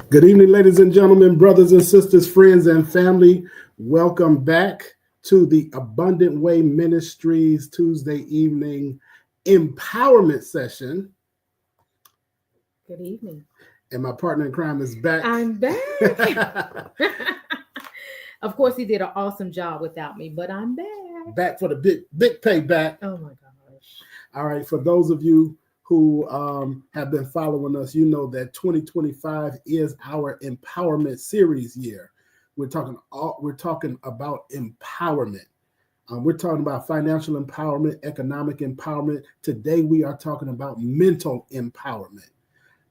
Good evening, ladies and gentlemen, brothers and sisters, friends and family. Welcome back to the Abundant Way Ministries Tuesday evening empowerment session. Good evening. And my partner in crime is back. I'm back. Of course, he did an awesome job without me, but I'm back. Back for the big payback. Oh my gosh. All right, for those of you who have been following us, you know that 2025 is our empowerment series year. We're talking about empowerment. We're talking about financial empowerment, economic empowerment. Today we are talking about mental empowerment,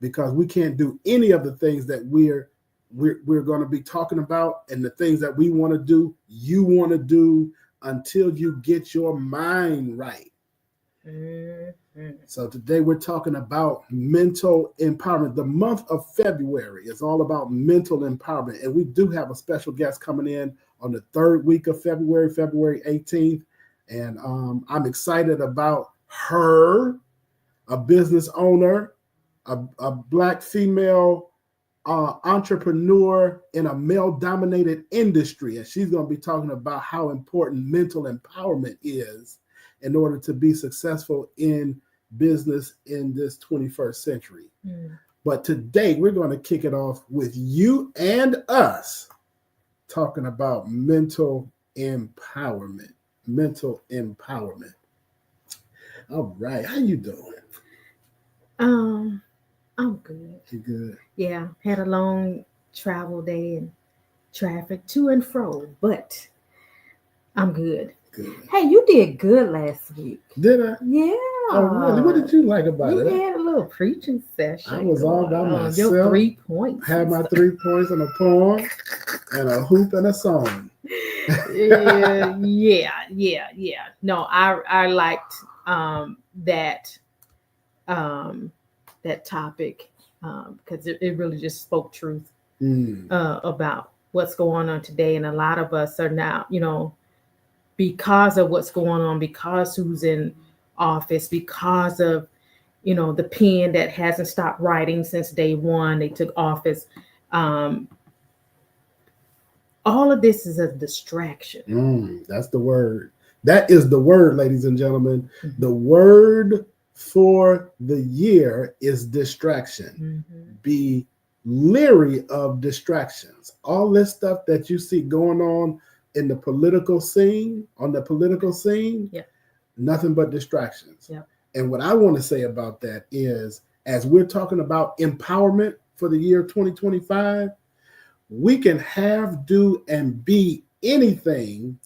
because we can't do any of the things that we're going to be talking about and the things that we want to do, you want to do, until you get your mind right. Mm-hmm. So today we're talking about mental empowerment. The month of February is all about mental empowerment. And we do have a special guest coming in on the third week of February, February 18th. And I'm excited about her, a business owner, a Black female entrepreneur in a male-dominated industry. And she's going to be talking about how important mental empowerment is in order to be successful in business in this 21st century. But today we're going to kick it off with you and us talking about mental empowerment. Mental empowerment. All right, how you doing? I'm good. You good? Yeah, had a long travel day and traffic to and fro, but I'm good. Good. Hey, you did good last week. Did I? Yeah. Oh, really? What did you like about it? You had a little preaching session. I was all by myself. Your 3 points. Had my 3 points and a poem and a hoop and a song. Yeah. No, I liked that topic because it really just spoke truth about what's going on today. And a lot of us are now, because of what's going on, because who's in office, because of, the pen that hasn't stopped writing since day one, they took office. All of this is a distraction. That's the word. That is the word, ladies and gentlemen. Mm-hmm. The word for the year is distraction. Mm-hmm. Be leery of distractions. All this stuff that you see going on in the political scene, yeah, nothing but distractions. Yeah. And what I want to say about that is, as we're talking about empowerment for the year 2025, we can have, do, and be anything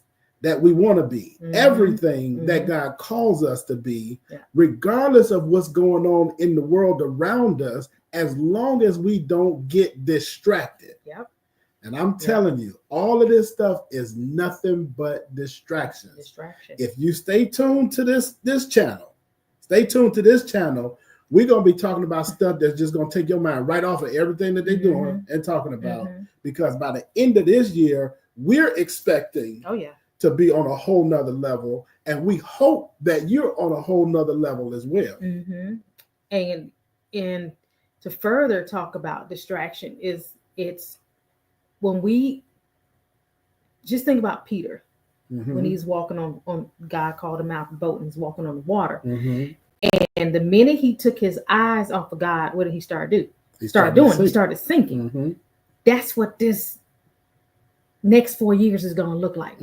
that we want to be, everything that God calls us to be, regardless of what's going on in the world around us, as long as we don't get distracted. Yep. And I'm telling you, all of this stuff is nothing but distractions. If you stay tuned to this channel, we're going to be talking about stuff that's just going to take your mind right off of everything that they're doing and talking about. Because by the end of this year, we're expecting to be on a whole nother level. And we hope that you're on a whole nother level as well. And to further talk about distraction it's when we just think about Peter, when he's walking on God called him out the boat and he's walking on the water. And the minute he took his eyes off of God, what did he start do? He started sinking. That's what this next 4 years is going to look like.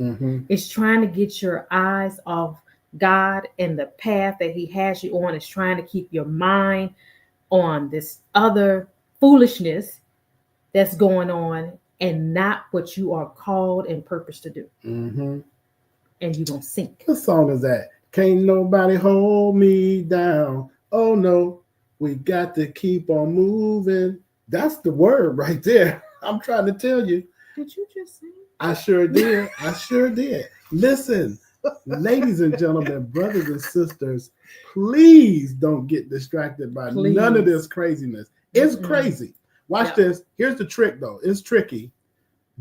It's trying to get your eyes off God and the path that he has you on. It's trying to keep your mind on this other foolishness that's going on and not what you are called and purposed to do. And you're going to sink. What song is that? Can't nobody hold me down. Oh no, we got to keep on moving. That's the word right there. I'm trying to tell you. Did you just say? I sure did. I sure did. Listen, ladies and gentlemen, brothers and sisters, please don't get distracted by none of this craziness. It's crazy. Watch this. Here's the trick, though. It's tricky.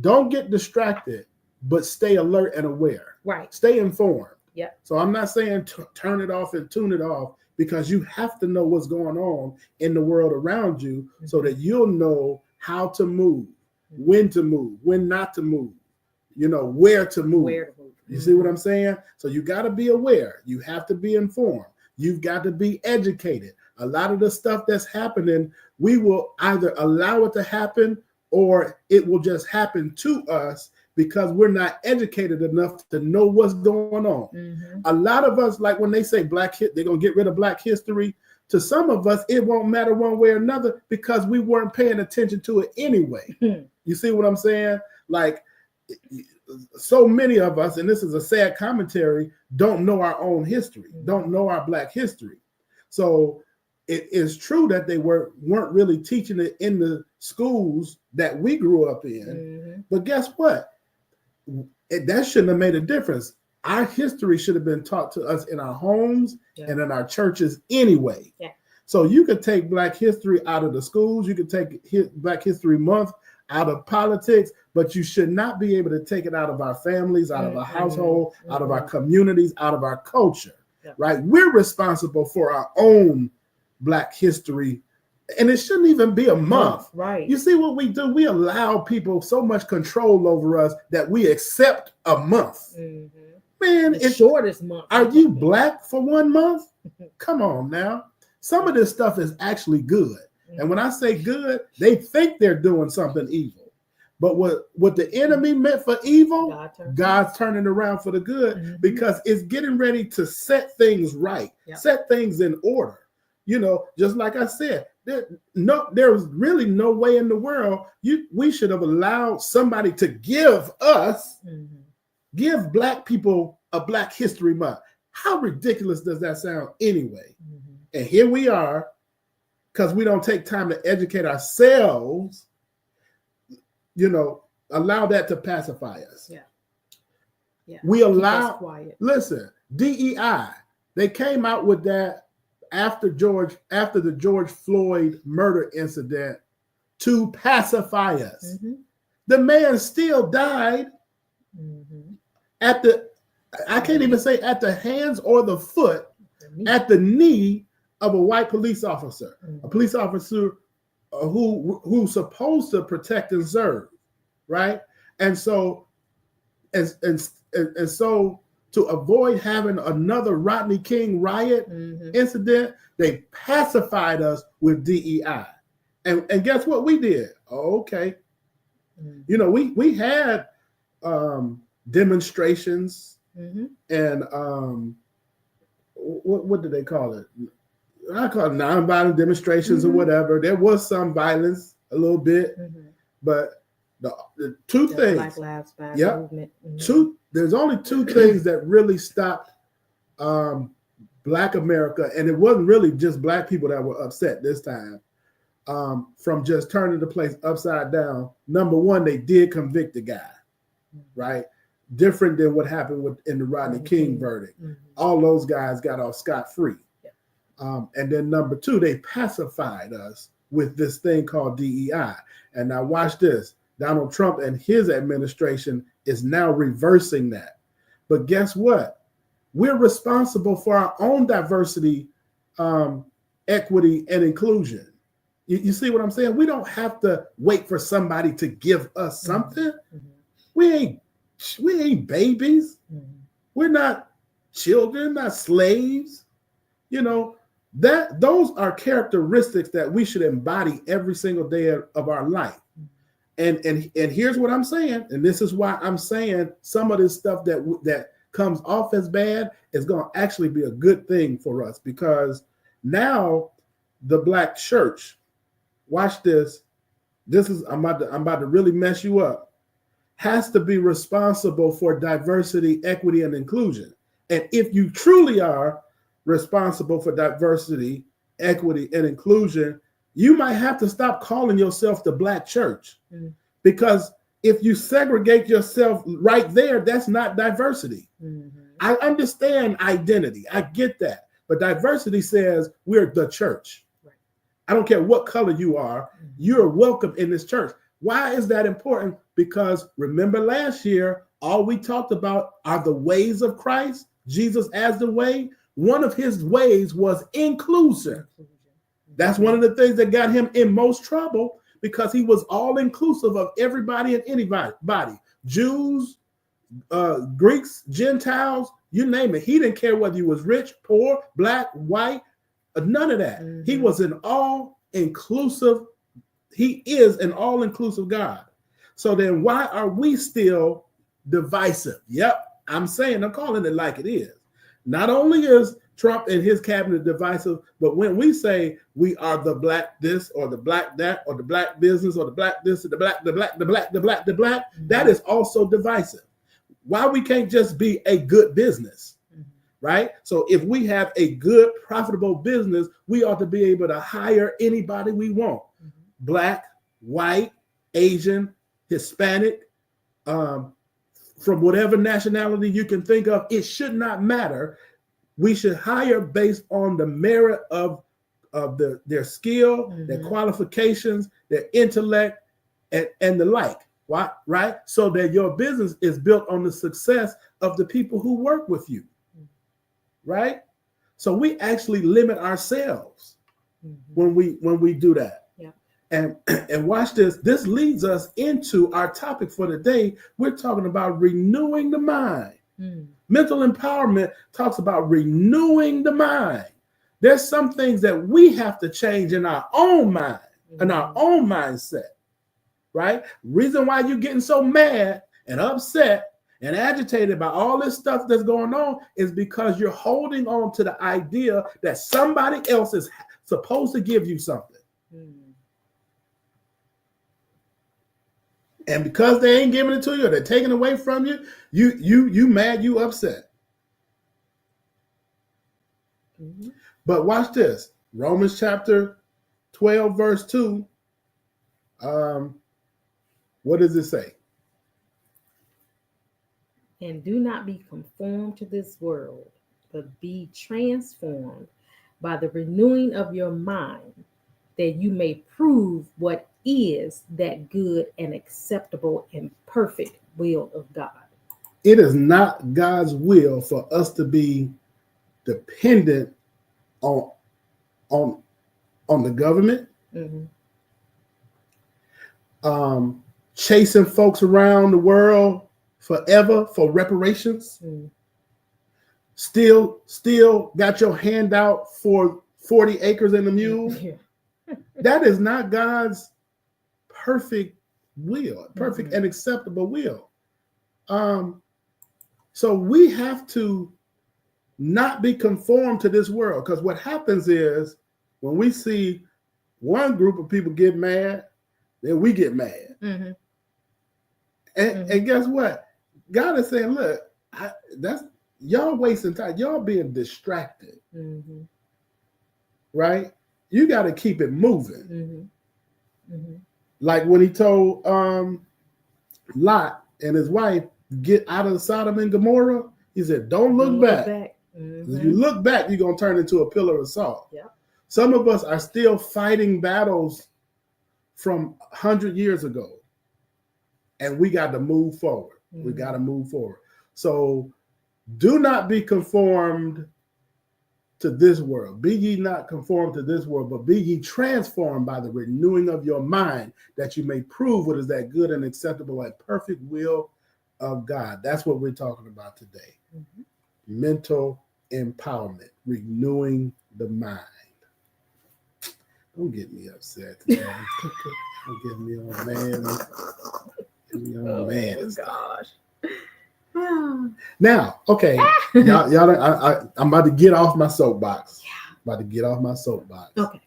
Don't get distracted, but stay alert and aware. Right. Stay informed. Yeah. So I'm not saying turn it off and tune it off, because you have to know what's going on in the world around you so that you'll know how to move, when to move, when not to move, where to move. Where to move. You see what I'm saying? So you got to be aware. You have to be informed. You've got to be educated. A lot of the stuff that's happening, we will either allow it to happen or it will just happen to us because we're not educated enough to know what's going on. Mm-hmm. A lot of us, like when they say they're going to get rid of Black history, to some of us, it won't matter one way or another because we weren't paying attention to it anyway. You see what I'm saying? Like, so many of us, and this is a sad commentary, don't know our own history, don't know our Black history. So it is true that they weren't really teaching it in the schools that we grew up in. But guess what? That shouldn't have made a difference. Our history should have been taught to us in our homes and in our churches anyway. Yeah. So you could take Black history out of the schools. You could take Black History Month out of politics, but you should not be able to take it out of our families, out of our household, out of our communities, out of our culture, right? We're responsible for our own Black history, and it shouldn't even be a month. Right. You see what we do? We allow people so much control over us that we accept a month. Man, the shortest month. Are you Black for 1 month? Come on now. Some of this stuff is actually good. And when I say good, they think they're doing something evil. But what the enemy meant for evil, God's turning around for the good, because it's getting ready to set things right, set things in order. Just like I said, there's really no way in the world we should have allowed somebody to give Black people a Black History Month. How ridiculous does that sound anyway? And here we are, because we don't take time to educate ourselves, allow that to pacify us. Yeah. We allow, listen, DEI, they came out with that after the George Floyd murder incident to pacify us. The man still died I can't even say at the hands or the foot, at the knee of a white police officer, a police officer who's supposed to protect and serve, right? And so, and so, to avoid having another Rodney King riot incident, they pacified us with DEI. And guess what we did? Oh, okay. We had demonstrations and what did they call it? I call it nonviolent demonstrations or whatever. There was some violence, a little bit, but the two things. Black Lives Matter movement. There's only two things that really stopped Black America, and it wasn't really just Black people that were upset this time from just turning the place upside down. Number one, they did convict the guy, right? Different than what happened in the Rodney King verdict. All those guys got off scot-free. And then number two, they pacified us with this thing called DEI. And now watch this. Donald Trump and his administration is now reversing that. But guess what? We're responsible for our own diversity, equity, and inclusion. You see what I'm saying? We don't have to wait for somebody to give us something. We ain't babies. We're not children, not slaves. Those are characteristics that we should embody every single day of our life. And here's what I'm saying, and this is why I'm saying some of this stuff that comes off as bad is going to actually be a good thing for us, because now the Black church, watch this. I'm about to really mess you up. Has to be responsible for diversity, equity, and inclusion. And if you truly are responsible for diversity, equity, and inclusion, you might have to stop calling yourself the Black church, Because if you segregate yourself right there, that's not diversity. Mm-hmm. I understand identity. I get that. But diversity says we're the church. Right. I don't care what color you are. Mm-hmm. You're welcome in this church. Why is that important? Because remember last year, all we talked about are the ways of Christ, Jesus as the way. One of his ways was inclusion. That's one of the things that got him in most trouble, because he was all inclusive of everybody and anybody. Jews, Greeks, Gentiles, you name it. He didn't care whether you was rich, poor, black, white, none of that. Mm-hmm. He was an all-inclusive, he is an all-inclusive God. So then why are we still divisive? Yep, I'm calling it like it is. Not only is Trump and his cabinet divisive, but when we say we are the black this or the black that or the black business or the black this or the black, mm-hmm. that is also divisive. Why we can't just be a good business, mm-hmm. right? So if we have a good, profitable business, we ought to be able to hire anybody we want. Mm-hmm. Black, white, Asian, Hispanic, from whatever nationality you can think of. It should not matter. We should hire based on the merit of their skill, mm-hmm. their qualifications, their intellect, and the like. Why? Right? So that your business is built on the success of the people who work with you. Mm-hmm. Right? So we actually limit ourselves mm-hmm. when we do that. Yeah. And watch this. This leads us into our topic for the day. We're talking about renewing the mind. Mm. Mental empowerment talks about renewing the mind. There's some things that we have to change in our own mind, mm-hmm. in our own mindset. Right? Reason why you're getting so mad and upset and agitated by all this stuff that's going on is because you're holding on to the idea that somebody else is supposed to give you something. Mm. And because they ain't giving it to you or they're taking it away from you, you mad, you upset. Mm-hmm. But watch this. Romans chapter 12, verse 2. What does it say? And do not be conformed to this world, but be transformed by the renewing of your mind, that you may prove what is that good and acceptable and perfect will of God. It is not God's will for us to be dependent on the government, mm-hmm. Chasing folks around the world forever for reparations. Mm. Still got your hand out for 40 acres and a mule. Yeah. That is not God's perfect will, perfect mm-hmm. and acceptable will. So we have to not be conformed to this world, because what happens is when we see one group of people get mad, then we get mad. Mm-hmm. And guess what? God is saying, look, that's y'all wasting time. Y'all being distracted. Mm-hmm. Right? You got to keep it moving. Mm-hmm. Mm-hmm. Like when he told Lot and his wife, get out of Sodom and Gomorrah, he said, don't look back. Mm-hmm. If you look back, you're going to turn into a pillar of salt. Yep. Some of us are still fighting battles from 100 years ago. And we got to move forward. Mm-hmm. We got to move forward. So do not be conformed to this world. Be ye not conformed to this world, but be ye transformed by the renewing of your mind, that you may prove what is that good and acceptable and perfect will of God. That's what we're talking about today. Mm-hmm. Mental empowerment, renewing the mind. Don't get me upset today. Don't get me all mad. Oh gosh. Now, okay, y'all, I'm about to get off my soapbox. Yeah. Okay.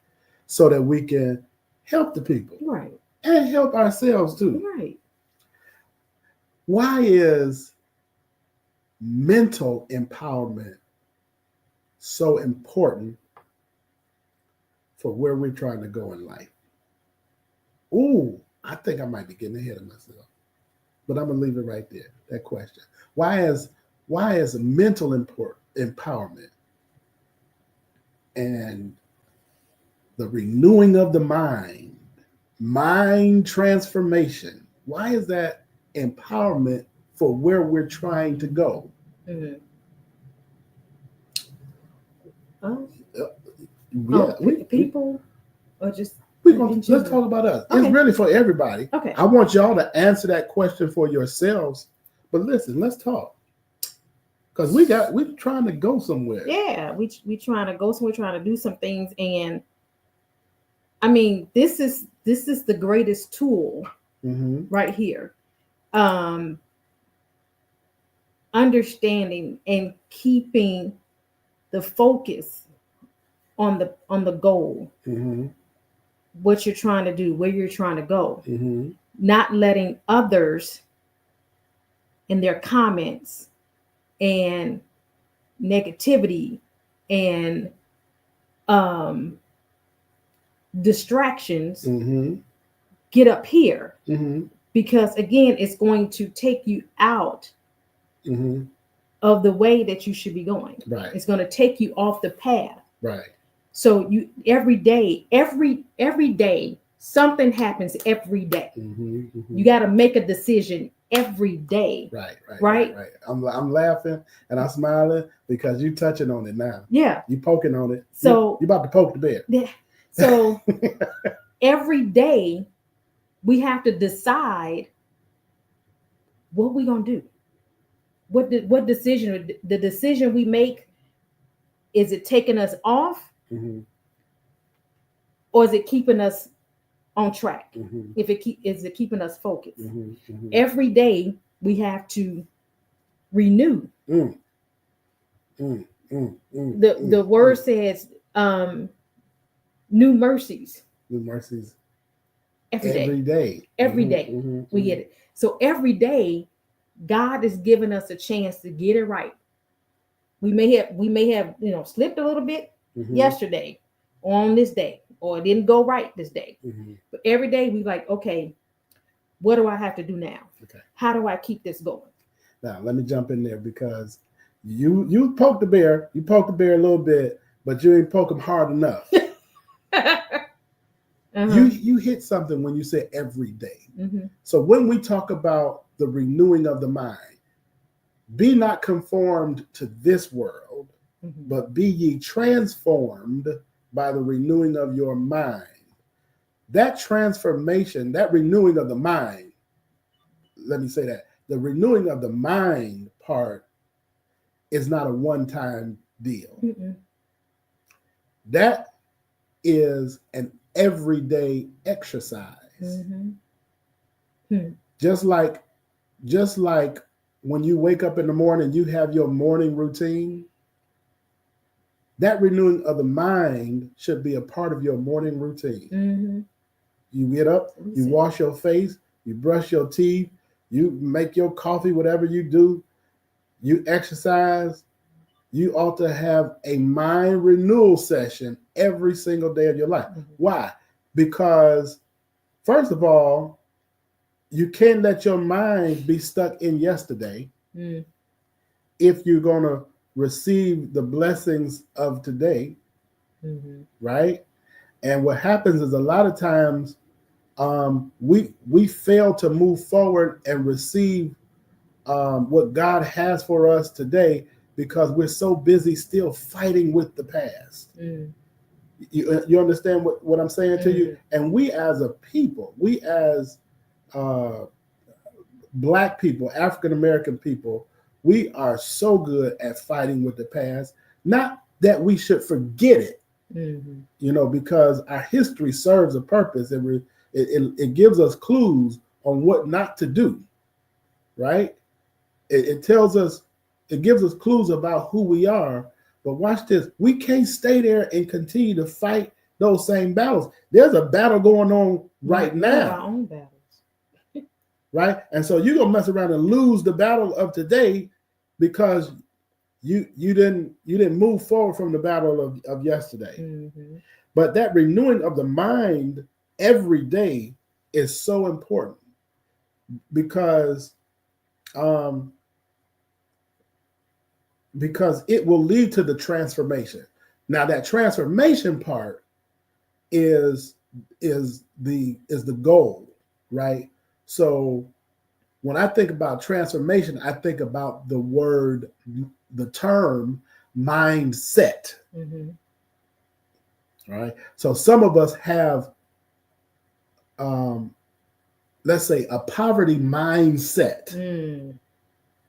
So that we can help the people. Right. And help ourselves too. Right. Why is mental empowerment so important for where we're trying to go in life? Ooh, I think I might be getting ahead of myself, but I'm gonna leave it right there. That question: why is mental empowerment and the renewing of the mind transformation? Why is that empowerment for where we're trying to go? Mm-hmm. Yeah, people or just let's talk about us. Okay. It's really for everybody. Okay. I want y'all to answer that question for yourselves. But listen, let's talk. Because we're trying to go somewhere. Yeah, we trying to go somewhere, trying to do some things. And I mean, this is the greatest tool right here. Understanding and keeping the focus on the goal, what you're trying to do, where you're trying to go, not letting others in their comments and negativity and distractions get up here, because again, it's going to take you out of the way that you should be going. Right. It's going to take you off the path. Right. So you every day something happens every day. You got to make a decision every day. Right. I'm laughing and I'm smiling because you touching on it now. Yeah. You poking on it. So you about to poke the bear. Yeah. So every day we have to decide what we're gonna do. What decision? The decision we make, is it taking us off, or is it keeping us on track? Is it keeping us focused? Every day we have to renew. The word says new mercies. New mercies. Every day. We get it. So every day, God is giving us a chance to get it right. We may have slipped a little bit yesterday or on this day, or it didn't go right this day. But every day we like, okay, what do I have to do now? Okay. How do I keep this going? Now let me jump in there, because you poked the bear. You poked the bear a little bit, but you ain't poke him hard enough. You hit something when you say every day. So when we talk about the renewing of the mind, be not conformed to this world, but be ye transformed by the renewing of your mind. That transformation, that renewing of the mind, let me say that, the renewing of the mind part is not a one-time deal. That is an everyday exercise. Just like when you wake up in the morning, you have your morning routine. That renewing of the mind should be a part of your morning routine. You get up, you wash your face, you brush your teeth, you make your coffee, whatever you do, you exercise. You ought to have a mind renewal session every single day of your life. Why? Because, first of all, you can't let your mind be stuck in yesterday if you're going to receive the blessings of today, right? And what happens is a lot of times we fail to move forward and receive what God has for us today, because we're so busy still fighting with the past. You understand what I'm saying to you? And we as a people, we as Black people, African American people, we are so good at fighting with the past. Not that we should forget it, because our history serves a purpose. It gives us clues on what not to do, right? It tells us, it gives us clues about who we are. But watch this. We can't stay there and continue to fight those same battles. There's a battle going on right now. Our own battles. Right? And so you're going to mess around and lose the battle of today because you didn't move forward from the battle of yesterday. But that renewing of the mind every day is so important because um, because it will lead to the transformation. Now that transformation part is the goal, right? So when I think about transformation, I think about the term mindset, Mm-hmm. right? So some of us have, um, let's say, a poverty mindset. Mm.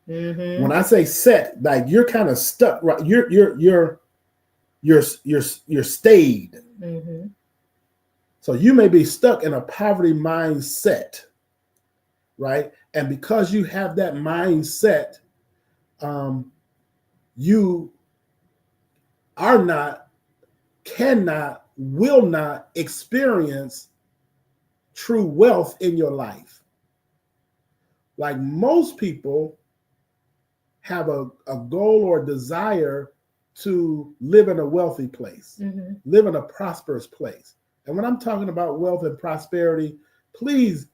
Mm-hmm. When I say set, like you're kind of stuck, right? You're stayed. Mm-hmm. So you may be stuck in a poverty mindset, right? And because you have that mindset, um, you are not, cannot, will not experience true wealth in your life. Like most people have a goal or desire to live in a wealthy place, Mm-hmm. live in a prosperous place. And when I'm talking about wealth and prosperity, please,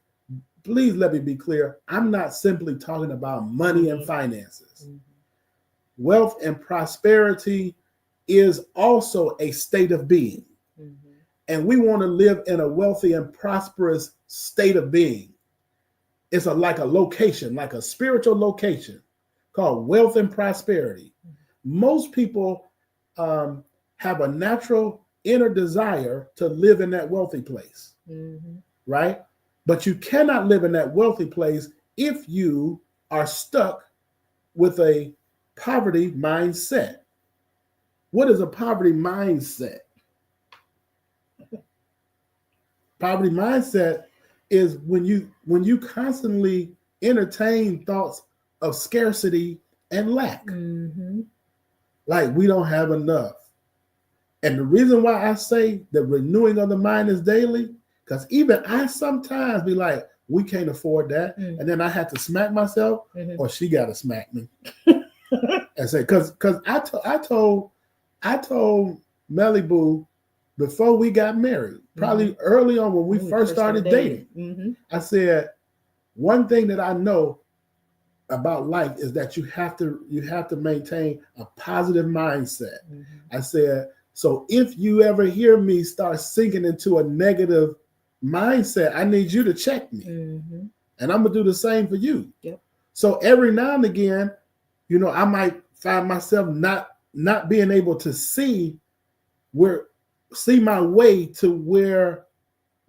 please let me be clear. I'm not simply talking about money and finances. Mm-hmm. Wealth and prosperity is also a state of being. Mm-hmm. And we want to live in a wealthy and prosperous state of being. It's like a location, like a spiritual location called wealth and prosperity. Most people have a natural inner desire to live in that wealthy place, Mm-hmm. right? But you cannot live in that wealthy place if you are stuck with a poverty mindset. What is a poverty mindset? Poverty mindset is when you constantly entertain thoughts of scarcity and lack. Mm-hmm. Like we don't have enough. And the reason why I say the renewing of the mind is daily, because even I sometimes be like, we can't afford that. Mm-hmm. And then I had to smack myself, Mm-hmm. or she gotta smack me. And say, because I told Melly Boo before we got married, probably early on when we first started dating, mm-hmm. I said, one thing that I know about life is that you have to maintain a positive mindset. Mm-hmm. I said, so if you ever hear me start sinking into a negative mindset, I need you to check me. Mm-hmm. And I'm gonna do the same for you. Yep. So every now and again, I might find myself not being able to see my way to where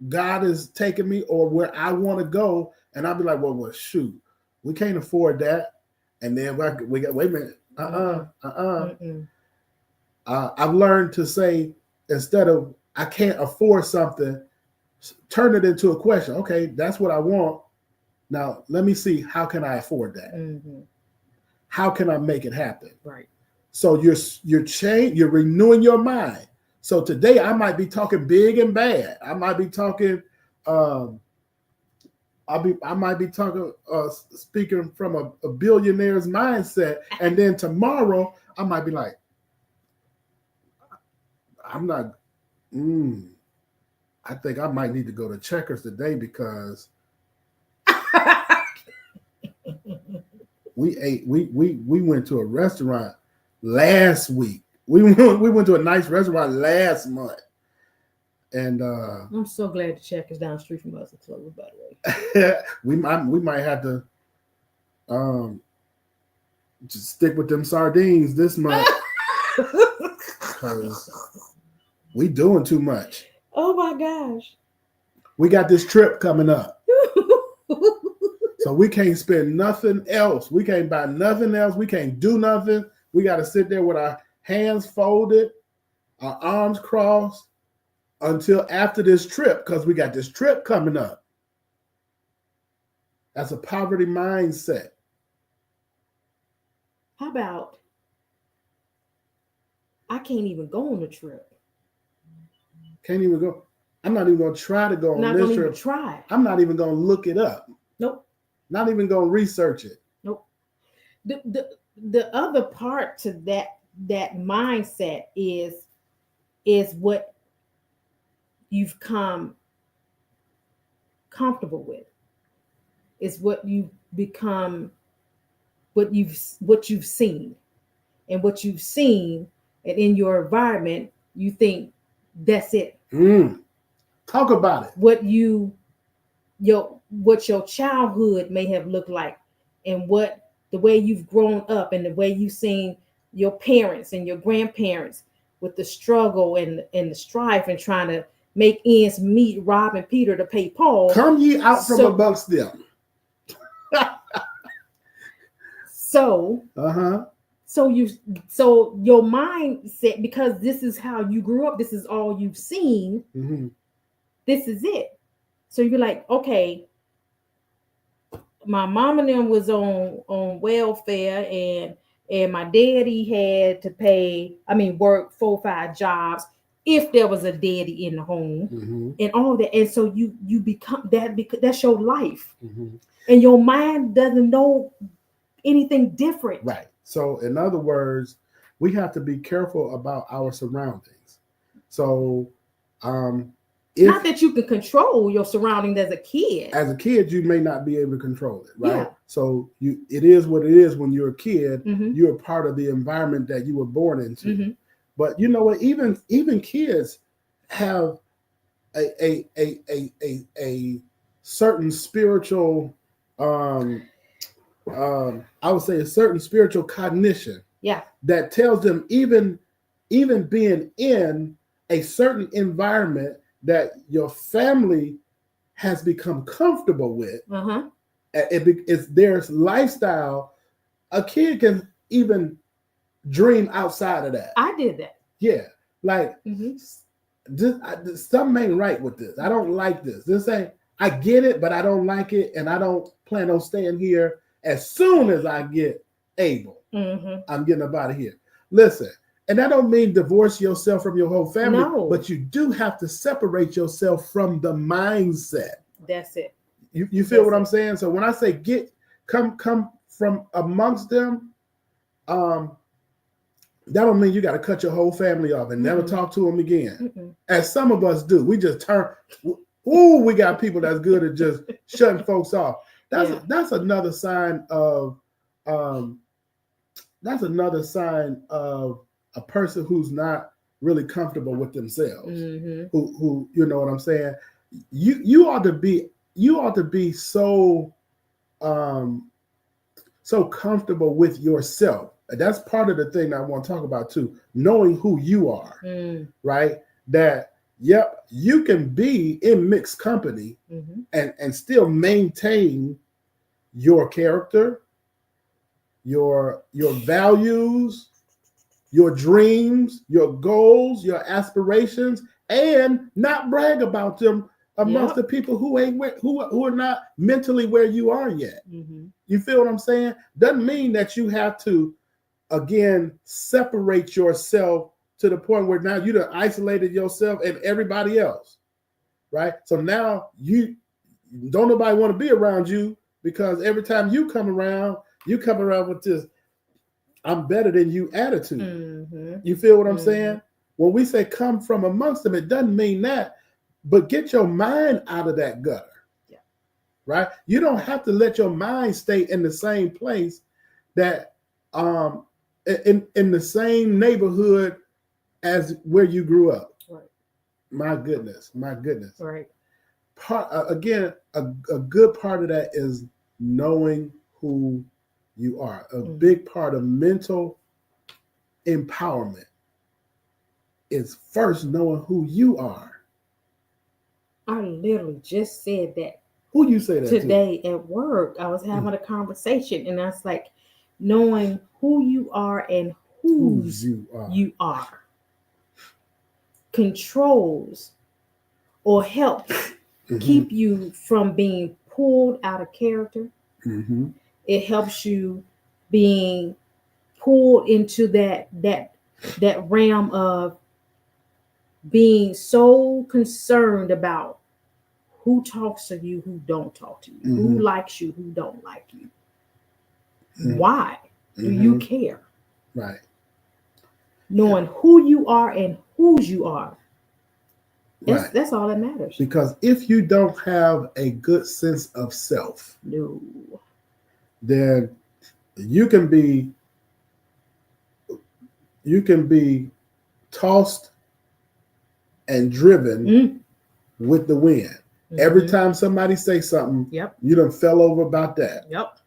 God is taking me or where I want to go, and I'll be like, well, shoot, we can't afford that. And then we got, wait a minute, I've learned to say, instead of I can't afford something, turn it into a question. Okay, that's what I want. Now let me see, how can I afford that? Mm-hmm. How can I make it happen? Right. So you're renewing your mind. So today I might be talking big and bad. I might be talking I might be talking speaking from a billionaire's mindset, and then tomorrow I might be like, I'm not. I think I might need to go to Checkers today because we went to a restaurant last week. We went to a nice restaurant last month, and I'm so glad the Checkers down the street from us is closed, by the way. we might have to just stick with them sardines this month because we doing too much. Oh my gosh. We got this trip coming up. So we can't spend nothing else. We can't buy nothing else. We can't do nothing. We got to sit there with our hands folded, our arms crossed until after this trip, because we got this trip coming up. That's a poverty mindset. How about I can't even go on the trip? Can't even go. I'm not even going to try to go on this trip. Try. I'm not even going to look it up. Nope. Not even going to research it. Nope. The other part to that mindset is what you've come comfortable with. It's what you become, what you've seen, and what you've seen, and in your environment, you think that's it. Talk about it. What your childhood may have looked like, and what the way you've grown up, and the way you've seen your parents and your grandparents with the struggle and the strife and trying to make ends meet, robbing Peter to pay Paul. Come ye out from amongst them. So your mindset, because this is how you grew up, this is all you've seen, this is it. So you're like, okay, my mom and them was on welfare, and my daddy had to work 4 or 5 jobs if there was a daddy in the home, and all that. And so you become that, because that's your life, and your mind doesn't know anything different. Right. So in other words, we have to be careful about our surroundings. So not that you can control your surroundings as a kid. As a kid, you may not be able to control it, right? Yeah. So it is what it is. When you're a kid, you're part of the environment that you were born into. But you know what? Even kids have a certain spiritual, I would say a certain spiritual cognition. Yeah. That tells them even being in a certain environment that your family has become comfortable with, it's their lifestyle. A kid can even dream outside of that. I did that. Yeah, like something ain't right with this. I don't like this. This ain't. I get it, but I don't like it, and I don't plan on staying here. As soon as I get able, I'm getting up out of here. Listen. And that don't mean divorce yourself from your whole family, but you do have to separate yourself from the mindset. That's it. You feel what I'm saying? So when I say come from amongst them, that don't mean you got to cut your whole family off and never talk to them again. As some of us do. We just turn. We got people that's good at just shutting folks off. That's another sign of a person who's not really comfortable with themselves, who you know what I'm saying? You ought to be so comfortable with yourself. That's part of the thing I want to talk about too, knowing who you are, right? That you can be in mixed company and still maintain your character, your values, your dreams, your goals, your aspirations, and not brag about them amongst the people who are not mentally where you are yet. You feel what I'm saying? Doesn't mean that you have to, again, separate yourself to the point where now you done isolated yourself and everybody else, right? So now you don't nobody want to be around you, because every time you come around with this I'm better than you attitude. You feel what I'm saying? When we say come from amongst them, it doesn't mean that, but get your mind out of that gutter. Right? You don't have to let your mind stay in the same place that in the same neighborhood as where you grew up. Right. My goodness. Right. Again, a good part of that is knowing who you are. A big part of mental empowerment is first knowing who you are. I literally just said that. Who you say that today at work? I was having a conversation, and I was like, knowing who you are and whose you are controls or helps keep you from being pulled out of character. It helps you being pulled into that realm of being so concerned about who talks to you, who don't talk to you, who likes you, who don't like you. Why do you care? Right. Knowing who you are and whose you are Right. That's all that matters. Because if you don't have a good sense of self, No. then you can be tossed and driven with the wind. Every time somebody say something, Yep. you done fell over about that. Yep.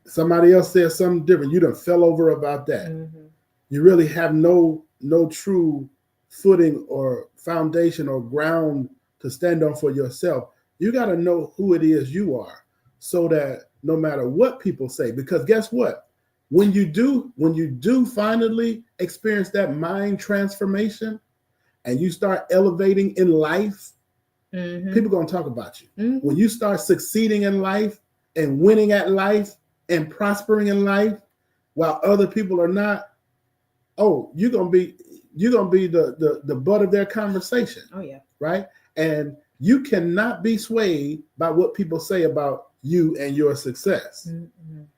Somebody else says something different, you done fell over about that. You really have no true footing or foundation or ground to stand on for yourself. You got to know who it is you are, so that no matter what people say, because guess what? When you do finally experience that mind transformation and you start elevating in life, people are going to talk about you. When you start succeeding in life and winning at life and prospering in life while other people are not, you're gonna be the butt of their conversation. Oh yeah. Right? And you cannot be swayed by what people say about you and your success.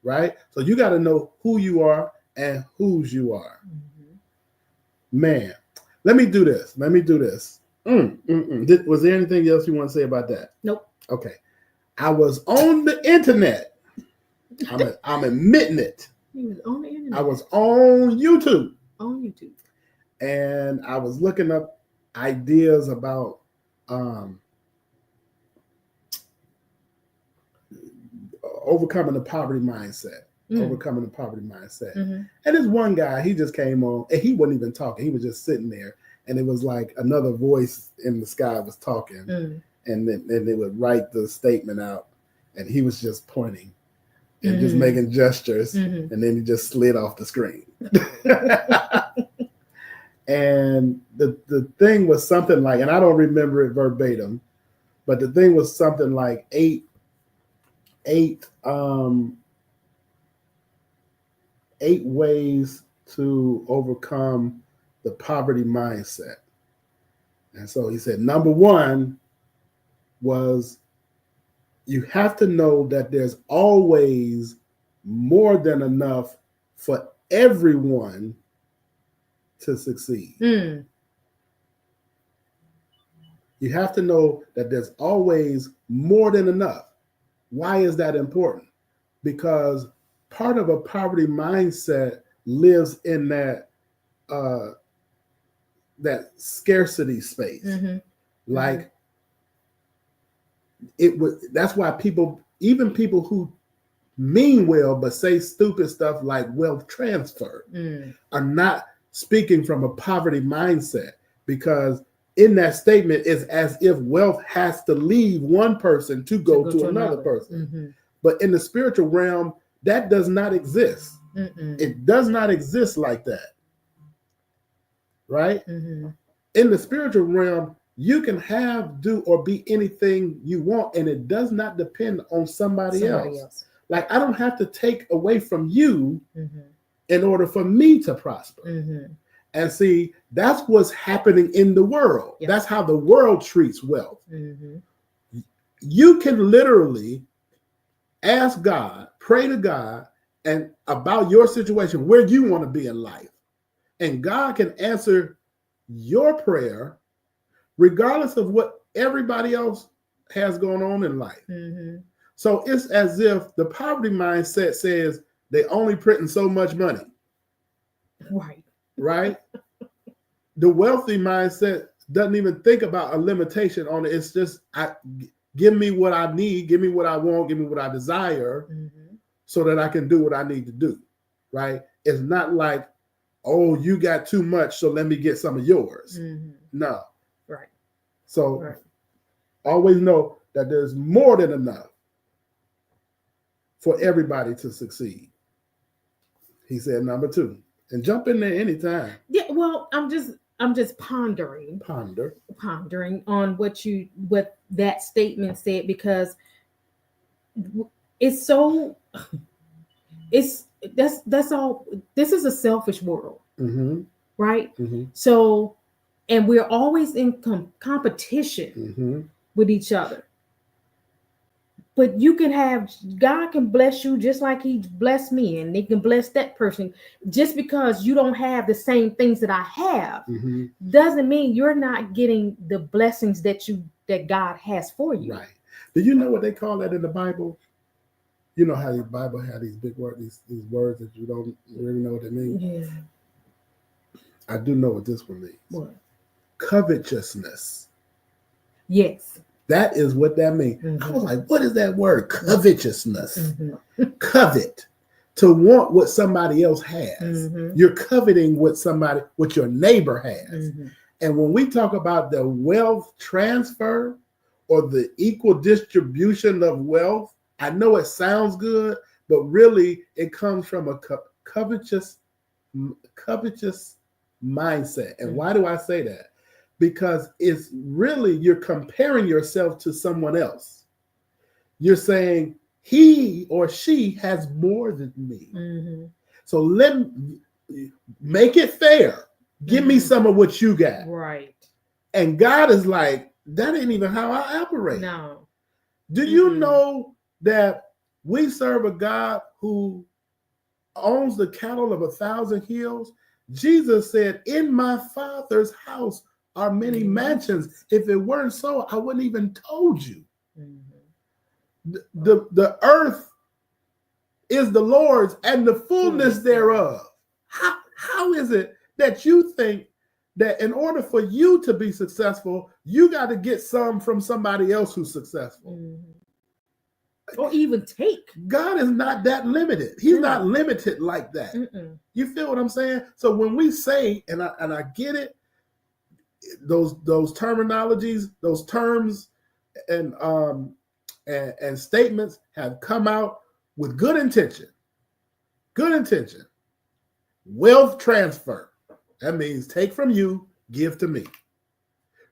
Right? So you got to know who you are and whose you are. Man, let me do this. Was there anything else you want to say about that? Nope. Okay. I was on the internet. I'm admitting it. You was on the internet. I was on YouTube. On YouTube. And I was looking up ideas about overcoming the poverty mindset. Overcoming the poverty mindset. And this one guy, he just came on, and he wasn't even talking. He was just sitting there, and it was like another voice in the sky was talking, and then they would write the statement out, and he was just pointing and just making gestures, and then he just slid off the screen. And the thing was something like, and I don't remember it verbatim, but the thing was something like eight ways to overcome the poverty mindset. And so he said, number one was, you have to know that there's always more than enough for everyone to succeed. You have to know that there's always more than enough. Why is that important? Because part of a poverty mindset lives in that scarcity space. Like that's why even people who mean well but say stupid stuff like wealth transfer are not speaking from a poverty mindset, because in that statement is as if wealth has to leave one person to go to another person. But in the spiritual realm, that does not exist. It does not exist like that. Right? In the spiritual realm, you can have, do, or be anything you want, and it does not depend on somebody else. Like, I don't have to take away from you in order for me to prosper. And see, that's what's happening in the world. That's how the world treats wealth. You can literally ask God, pray to God, and about your situation, where you want to be in life. And God can answer your prayer regardless of what everybody else has going on in life. So it's as if the poverty mindset says they only printing so much money. Right? The wealthy mindset doesn't even think about a limitation on it. It's just, give me what I need, give me what I want, give me what I desire, so that I can do what I need to do. Right? It's not like, oh, you got too much, so let me get some of yours. No. Right. So always know that there's more than enough for everybody to succeed. He said number two. And jump in there anytime. Yeah, well, I'm just pondering on what that statement said, because it's so, that's all. This is a selfish world, right? So, and we're always in competition with each other. But you can have, God can bless you just like he blessed me, and they can bless that person. Just because you don't have the same things that I have doesn't mean you're not getting the blessings that God has for you. Right. Do you know what they call that in the Bible? You know how the Bible had these big words, these words that you don't really know what they mean? Yeah. I do know what this one means. What? Covetousness. Yes. That is what that means. I was like, what is that word? Covetousness. Covet. To want what somebody else has. You're coveting what your neighbor has. And when we talk about the wealth transfer or the equal distribution of wealth, I know it sounds good, but really it comes from a covetous mindset. And why do I say that? Because it's really, you're comparing yourself to someone else. You're saying he or she has more than me. So let me make it fair. Give me some of what you got. Right. And God is like, that ain't even how I operate. No. Do you know that we serve a God who owns the cattle of 1,000 hills? Jesus said, in my Father's house are many mansions. If it weren't so, I wouldn't even told you. The earth is the Lord's and the fullness thereof. How is it that you think that in order for you to be successful, you got to get some from somebody else who's successful? Or even take. God is not that limited. He's not limited like that. You feel what I'm saying? So when we say, and I get it, those terminologies, those terms and statements have come out with good intention. Good intention. Wealth transfer. That means take from you, give to me.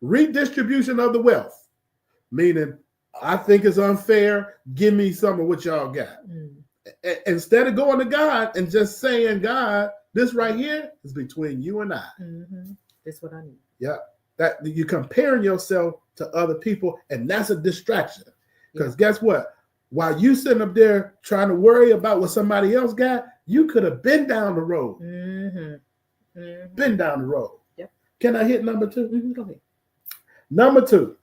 Redistribution of the wealth, meaning I think it's unfair. Give me some of what y'all got. Instead of going to God and just saying, God, this right here is between you and I. That's what I need. Yeah. That you're comparing yourself to other people, and that's a distraction. Because guess what? While you sitting up there trying to worry about what somebody else got, you could have been down the road. Been down the road. Yep. Can I hit number 2? Go ahead. Number 2.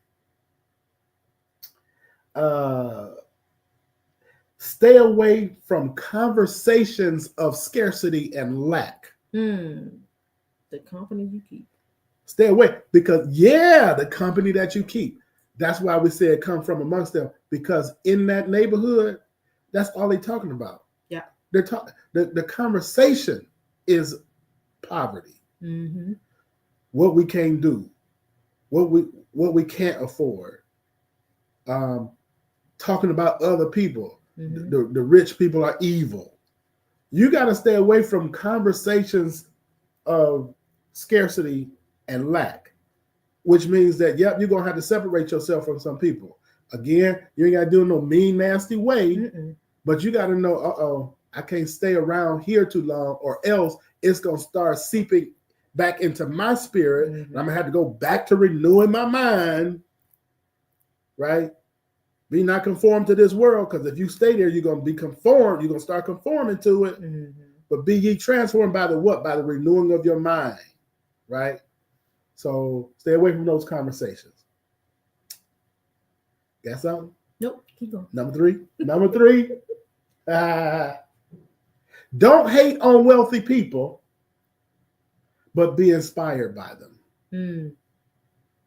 Stay away from conversations of scarcity and lack. The company you keep. Stay away, because the company that you keep. That's why we said come from amongst them, because in that neighborhood, that's all they're talking about. Yeah. They're talking. The conversation is poverty. What we can't do, what we can't afford. Talking about other people. The rich people are evil. You got to stay away from conversations of scarcity and lack, which means that, you're going to have to separate yourself from some people. Again, you ain't got to do it in no mean, nasty way, but you got to know, I can't stay around here too long, or else it's going to start seeping back into my spirit, and I'm going to have to go back to renewing my mind, right? Be not conformed to this world, because if you stay there, you're going to be conformed. You're going to start conforming to it. But be ye transformed by the what? By the renewing of your mind, right? So stay away from those conversations. Got something? Nope. Keep going. Number 3. Don't hate on wealthy people, but be inspired by them.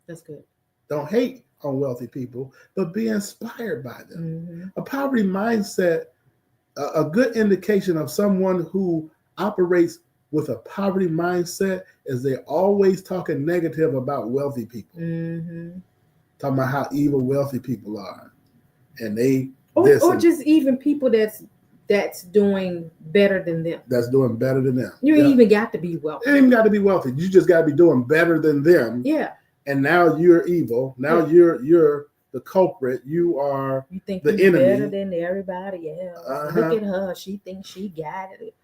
That's good. Don't hate on wealthy people, but be inspired by them. A poverty mindset, a good indication of someone who operates with a poverty mindset is they're always talking negative about wealthy people. Talking about how evil wealthy people are. And they or just even people that's doing better than them. That's doing better than them. You ain't even got to be wealthy. You ain't even got to be wealthy. You just got to be doing better than them. Yeah. And now you're evil. Now you're the culprit. You are you think the you're enemy. Better than everybody else. Look at her. She thinks she got it.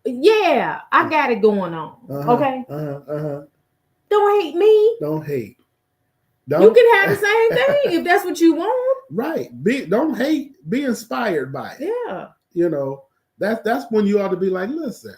Yeah, I got it going on. Okay. Don't hate me. Don't hate. You can have the same thing if that's what you want. Right. Don't hate, be inspired by it. Yeah. You know, that's when you ought to be like, listen,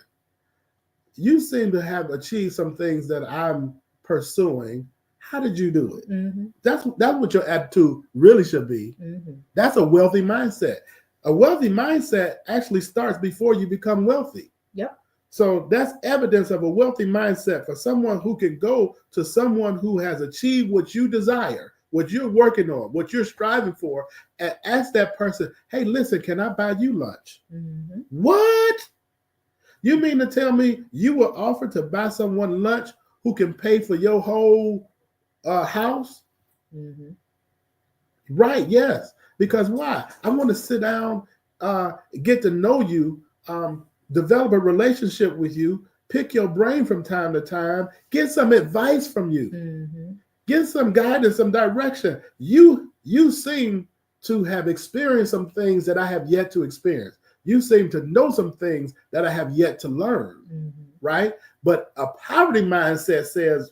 you seem to have achieved some things that I'm pursuing. How did you do it? Mm-hmm. That's what your attitude really should be. Mm-hmm. That's a wealthy mindset. A wealthy mindset actually starts before you become wealthy. Yep. So that's evidence of a wealthy mindset for someone who can go to someone who has achieved what you desire, what you're working on, what you're striving for, and ask that person, hey, listen, can I buy you lunch? Mm-hmm. What? You mean to tell me you will offer to buy someone lunch who can pay for your whole house? Mm-hmm. Right, yes. Because why? I want to sit down, get to know you, develop a relationship with you, pick your brain from time to time, get some advice from you, Mm-hmm. get some guidance, some direction. You seem to have experienced some things that I have yet to experience. You seem to know some things that I have yet to learn, Mm-hmm. right? But a poverty mindset says,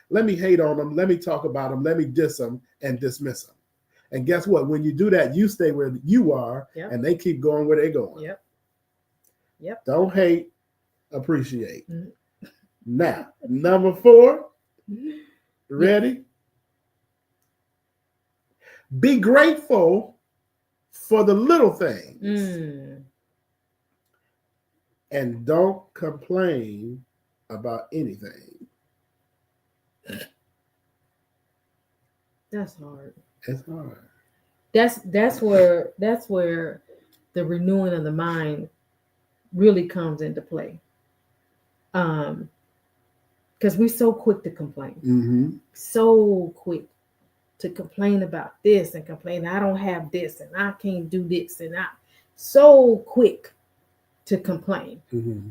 let me hate on them, let me talk about them, let me diss them and dismiss them. And guess what? When you do that, you stay where you are, Yep. and they keep going where they're going. Yep. Yep. Don't hate, appreciate. Mm-hmm. Now, number 4, ready? Be grateful for the little things. And don't complain about anything. That's hard. It's hard. That's where the renewing of the mind really comes into play. Because we're so quick to complain. Mm-hmm. So quick to complain about this and complain, I don't have this and I can't do this, and I so quick to complain. Mm-hmm.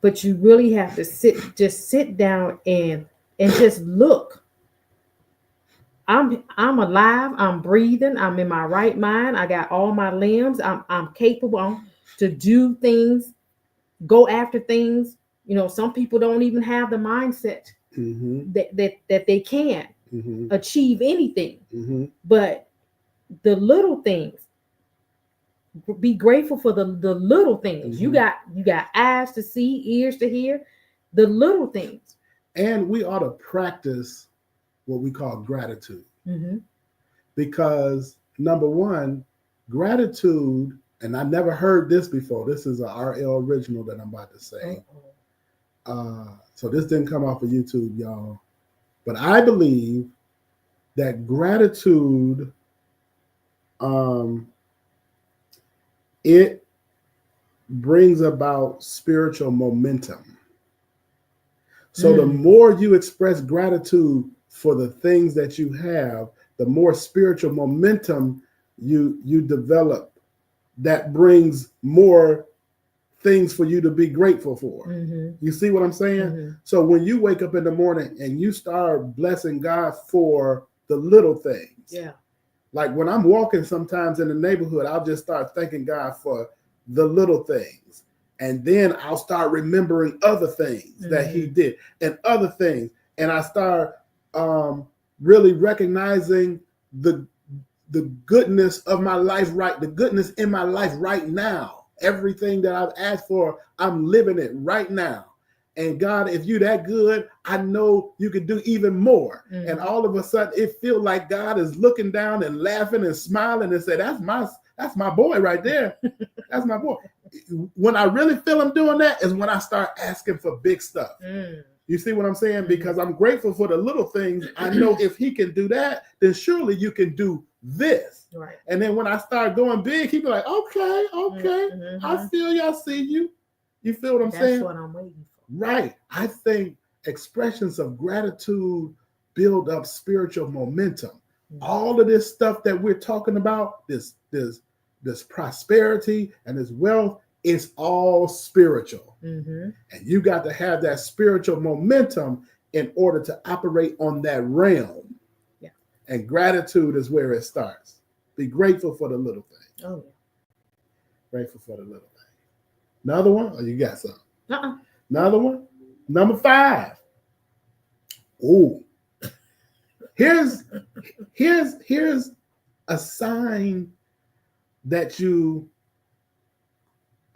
But you really have to sit down and just look. I'm alive, I'm breathing, I'm in my right mind, I got all my limbs, I'm capable to do things, go after things. You know, some people don't even have the mindset that they can achieve anything. But the little things, be grateful for the little things. You got eyes to see, ears to hear, the little things. And we ought to practice what we call gratitude. Because number 1, gratitude, and I never heard this before. This is an RL original that I'm about to say. So this didn't come off of YouTube, y'all. But I believe that gratitude, it brings about spiritual momentum. So the more you express gratitude for the things that you have, the more spiritual momentum you develop that brings more things for you to be grateful for. You see what I'm saying? So when you wake up in the morning and you start blessing God for the little things. Yeah. Like when I'm walking sometimes in the neighborhood, I'll just start thanking God for the little things. And then I'll start remembering other things that he did and other things. And I start really recognizing the goodness of my life, right? The goodness in my life right now. Everything that I've asked for, I'm living it right now. And God, if you're that good, I know you can do even more. And all of a sudden, it feels like God is looking down and laughing and smiling and say, that's my boy right there. That's my boy. When I really feel him doing that is when I start asking for big stuff. You see what I'm saying? Because I'm grateful for the little things. I know if he can do that, then surely you can do this. Right. And then when I start going big, he be like, okay, I feel you, I see you. You feel what I'm saying? That's what I'm waiting for. Right. I think expressions of gratitude build up spiritual momentum. All of this stuff that we're talking about, this prosperity and this wealth, is all spiritual. And you got to have that spiritual momentum in order to operate on that realm. Yeah. And gratitude is where it starts. Be grateful for the little things. Oh, yeah. Grateful for the little things. Another one? Oh, you got some? Another one? Number 5. Ooh. Here's a sign that you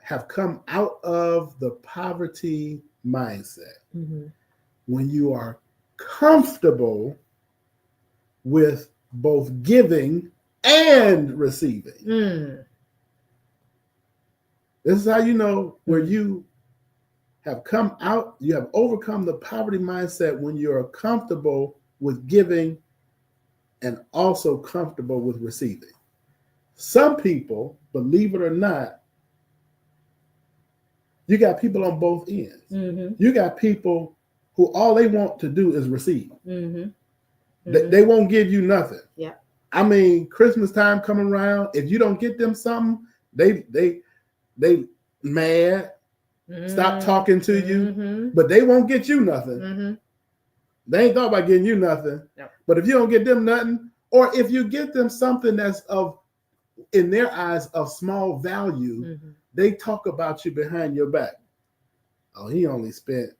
have come out of the poverty mindset when you are comfortable with both giving and receiving. This is how you know where you have come out, you have overcome the poverty mindset when you're comfortable with giving and also comfortable with receiving. Some people, believe it or not, you got people on both ends. You got people who all they want to do is receive. They won't give you nothing. Yeah. I mean, Christmas time coming around, if you don't get them something, they mad, stop talking to you, but they won't get you nothing. They ain't thought about getting you nothing. Yep. But if you don't get them nothing, or if you get them something that's in their eyes of small value, they talk about you behind your back. Oh, he only spent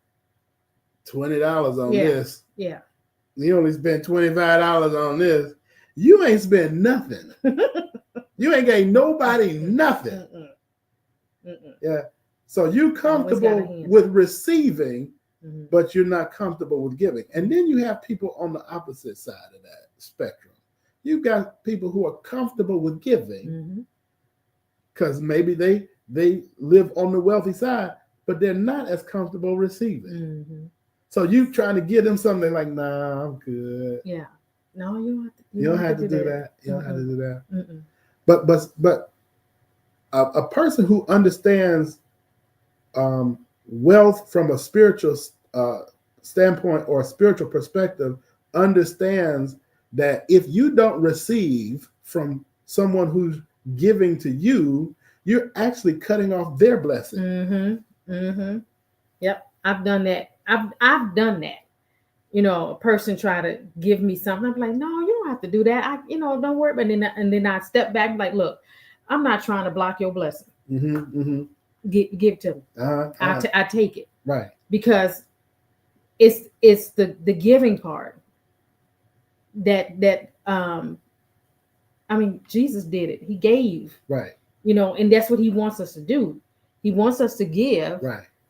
$20 on this. Yeah. He only spent $25 on this. You ain't spent nothing. You ain't gave nobody nothing. Yeah. So you comfortable with receiving, but you're not comfortable with giving. And then you have people on the opposite side of that spectrum. You've got people who are comfortable with giving because maybe they live on the wealthy side, but they're not as comfortable receiving. So you trying to give them something, they're like, nah, I'm good. Yeah. No, you don't have to. You don't have to do that. You don't have to do that. But a person who understands wealth from a spiritual standpoint or a spiritual perspective understands that if you don't receive from someone who's giving to you, you're actually cutting off their blessing. Yep, I've done that. I've done that. You know, a person try to give me something. I'm like, no, you don't have to do that. Don't worry. But then I step back, like, look, I'm not trying to block your blessing. Give to them. I take it. Right. Because it's the giving part that Jesus did it. He gave. Right. And that's what he wants us to do. He wants us to give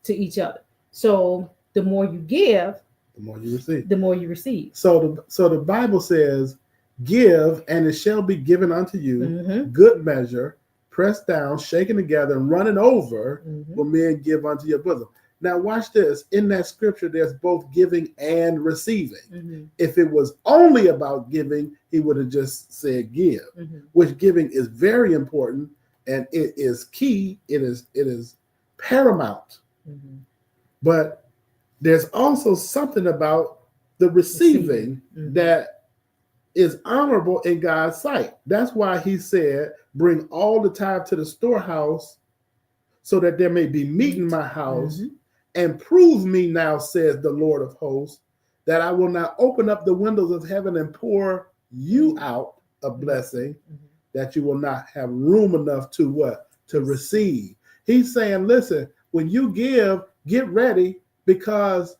to each other. So the more you give, the more you receive. The more you receive. So the Bible says, give and it shall be given unto you, good measure, pressed down, shaken together, and running over, will men give unto your bosom. Now watch this. In that scripture, there's both giving and receiving. If it was only about giving, he would have just said give, which giving is very important and it is key. It is paramount. But there's also something about the receiving that is honorable in God's sight. That's why he said, bring all the tithe to the storehouse so that there may be meat in my house, and prove me now, says the Lord of hosts, that I will not open up the windows of heaven and pour you out a blessing that you will not have room enough to what? To receive. He's saying, listen, when you give, get ready, because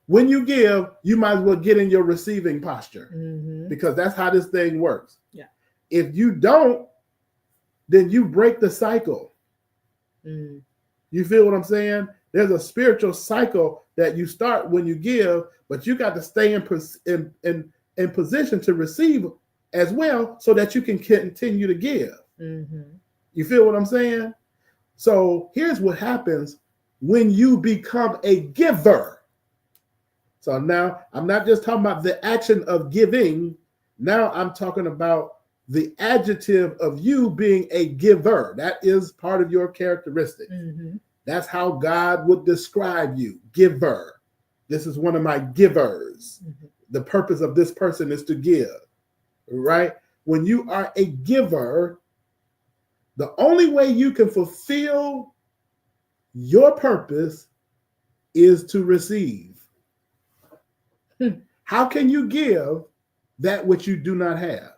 when you give, you might as well get in your receiving posture, because that's how this thing works. Yeah. If you don't, then you break the cycle. You feel what I'm saying? There's a spiritual cycle that you start when you give, but you got to stay in position to receive as well, so that you can continue to give. You feel what I'm saying? So here's what happens when you become a giver. So now I'm not just talking about the action of giving. Now I'm talking about the adjective of you being a giver. That is part of your characteristic. That's how God would describe you, giver. This is one of my givers. The purpose of this person is to give, right? When you are a giver, the only way you can fulfill your purpose is to receive. How can you give that which you do not have?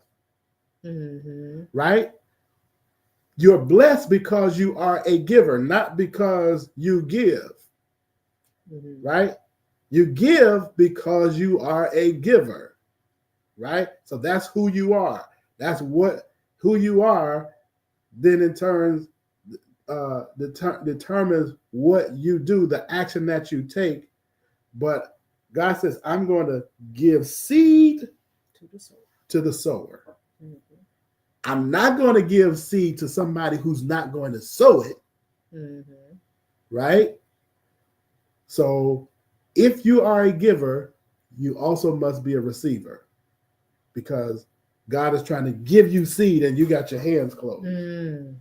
Right? You're blessed because you are a giver, not because you give. Right? You give because you are a giver. Right? So that's who you are. That's who you are. Then in turn, determines what you do, the action that you take. But God says, I'm going to give seed to the sower. Mm-hmm. I'm not going to give seed to somebody who's not going to sow it. Mm-hmm. Right? So if you are a giver, you also must be a receiver, because God is trying to give you seed and you got your hands closed. Mm.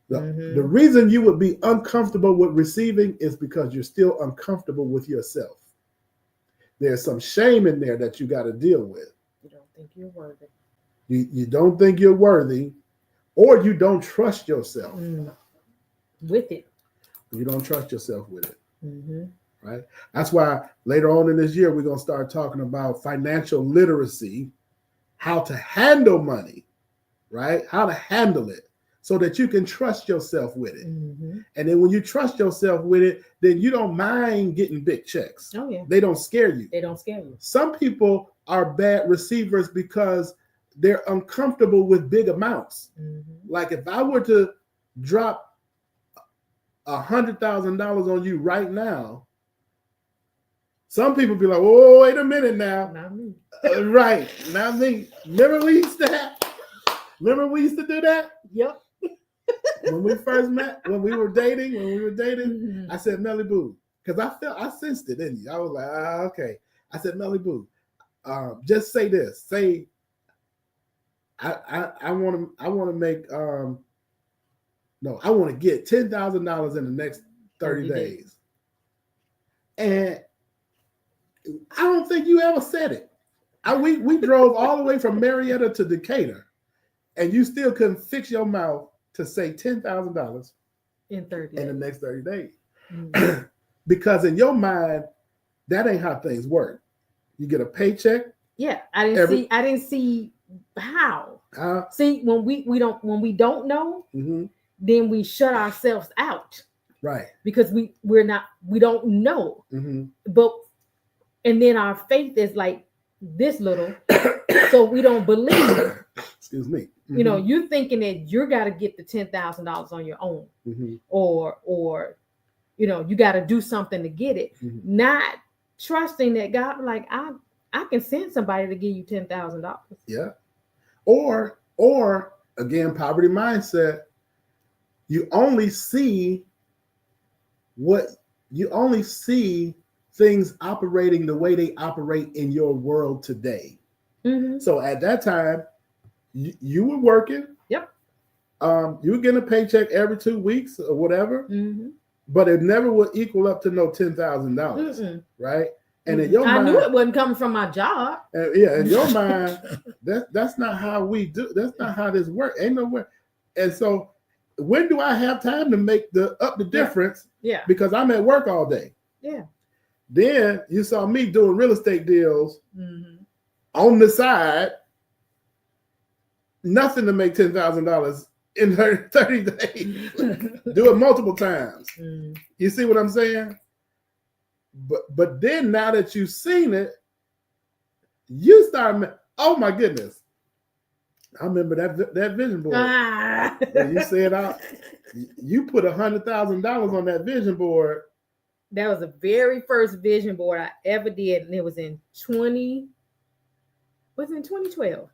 The reason you would be uncomfortable with receiving is because you're still uncomfortable with yourself. There's some shame in there that you got to deal with. You don't think you're worthy. You don't think you're worthy, or you don't trust yourself with it. You don't trust yourself with it. Mm-hmm. Right? That's why later on in this year, we're going to start talking about financial literacy, how to handle money, right? How to handle it so that you can trust yourself with it. Mm-hmm. And then when you trust yourself with it, then you don't mind getting big checks. Oh, yeah. They don't scare you. They don't scare you. Some people are bad receivers because they're uncomfortable with big amounts. Mm-hmm. Like if I were to drop $100,000 on you right now, some people be like, "Oh, wait a minute now." Not me. Right. Not me. Remember we used to do that? Yep. When we first met, when we were dating, mm-hmm. I said, "Melly Boo," because I sensed it in you. I was like, okay. I said, "Melly Boo, just say this. Say, I want to make I want to get $10,000 in the next 30 days." And I don't think you ever said it. We drove all the way from Marietta to Decatur, and you still couldn't fix your mouth to say $10,000 in the next 30 days. Mm-hmm. Because in your mind, that ain't how things work. You get a paycheck. Yeah, I didn't see how. See, when we don't know, mm-hmm. then we shut ourselves out. Right. Because we don't know. Mm-hmm. And then our faith is like this little, so we don't believe. Excuse me. Mm-hmm. You know, you're thinking that you got to get the $10,000 on your own, mm-hmm. or you got to do something to get it. Mm-hmm. Not trusting that God, like I can send somebody to give you $10,000. Yeah. Or again, poverty mindset. You only see things operating the way they operate in your world today. Mm-hmm. So at that time, you were working. Yep. You were getting a paycheck every 2 weeks or whatever, mm-hmm. but it never would equal up to no $10,000, right? And in your mind, I knew it wasn't coming from my job. In your mind, that's not how we do. That's not how this works. Ain't nowhere. And so, when do I have time to make the difference? Yeah. Because I'm at work all day. Yeah. Then you saw me doing real estate deals mm-hmm. on the side. Nothing to make $10,000 in 30 days. Do it multiple times. Mm-hmm. You see what I'm saying? But then now that you've seen it, you start. Oh my goodness! I remember that vision board. When you said you put $100,000 on that vision board. That was the very first vision board I ever did, and it was in 2012.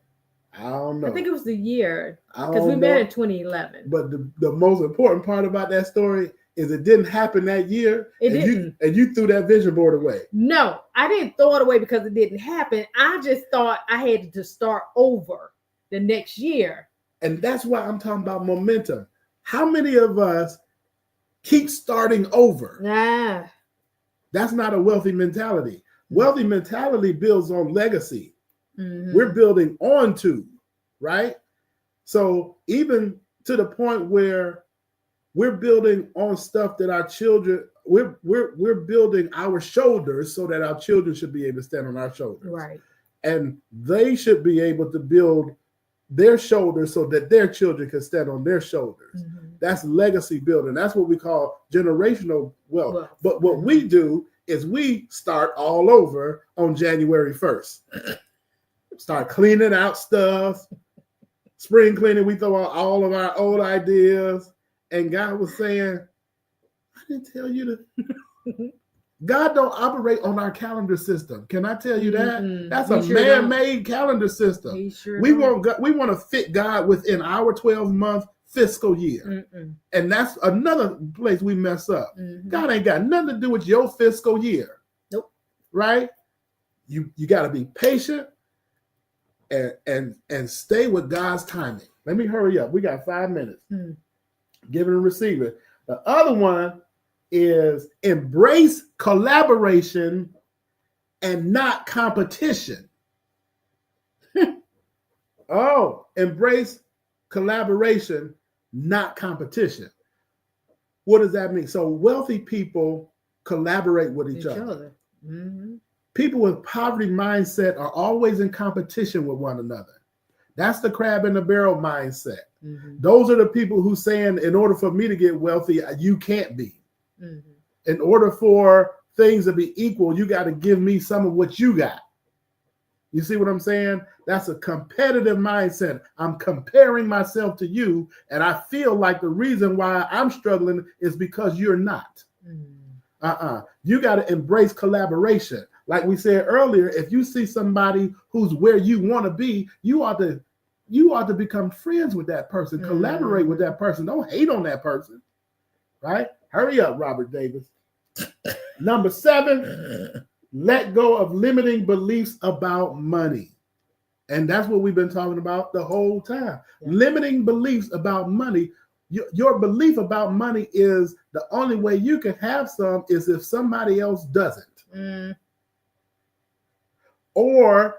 I don't know. I think it was the year because we met in 2011. But the most important part about that story is it didn't happen that year. It didn't. You threw that vision board away. No, I didn't throw it away because it didn't happen. I just thought I had to start over the next year. And that's why I'm talking about momentum. How many of us keep starting over? Nah. That's not a wealthy mentality. Wealthy mentality builds on legacy. Mm-hmm. We're building on to, right? So even to the point where we're building on stuff that our children, we're building our shoulders so that our children should be able to stand on our shoulders. Right. And they should be able to build their shoulders so that their children can stand on their shoulders. Mm-hmm. That's legacy building. That's what we call generational wealth. But what we do is we start all over on January 1st. Start cleaning out stuff, spring cleaning, we throw out all of our old ideas. And God was saying, I didn't tell you to. God don't operate on our calendar system. Can I tell you that? Mm-mm. That's He a sure man-made calendar system. He sure We don't. want to fit God within our 12-month fiscal year. Mm-mm. And that's another place we mess up. Mm-hmm. God ain't got nothing to do with your fiscal year. Nope. Right? You got to be patient and stay with God's timing. Let me hurry up. We got 5 minutes. Giving and receiving. The other one is embrace collaboration and not competition. Embrace collaboration, not competition. What does that mean? So wealthy people collaborate with each other. Mm-hmm. People with poverty mindset are always in competition with one another. That's the crab in the barrel mindset. Mm-hmm. Those are the people who saying, in order for me to get wealthy, you can't be. Mm-hmm. In order for things to be equal, you got to give me some of what you got. You see what I'm saying? That's a competitive mindset. I'm comparing myself to you, and I feel like the reason why I'm struggling is because you're not. You got to embrace collaboration. Like we said earlier, if you see somebody who's where you want to be, you ought to become friends with that person, collaborate with that person. Don't hate on that person, right? Hurry up, Robert Davis. Number 7, let go of limiting beliefs about money. And that's what we've been talking about the whole time. Yeah. Limiting beliefs about money. Your belief about money is the only way you can have some is if somebody else doesn't. Or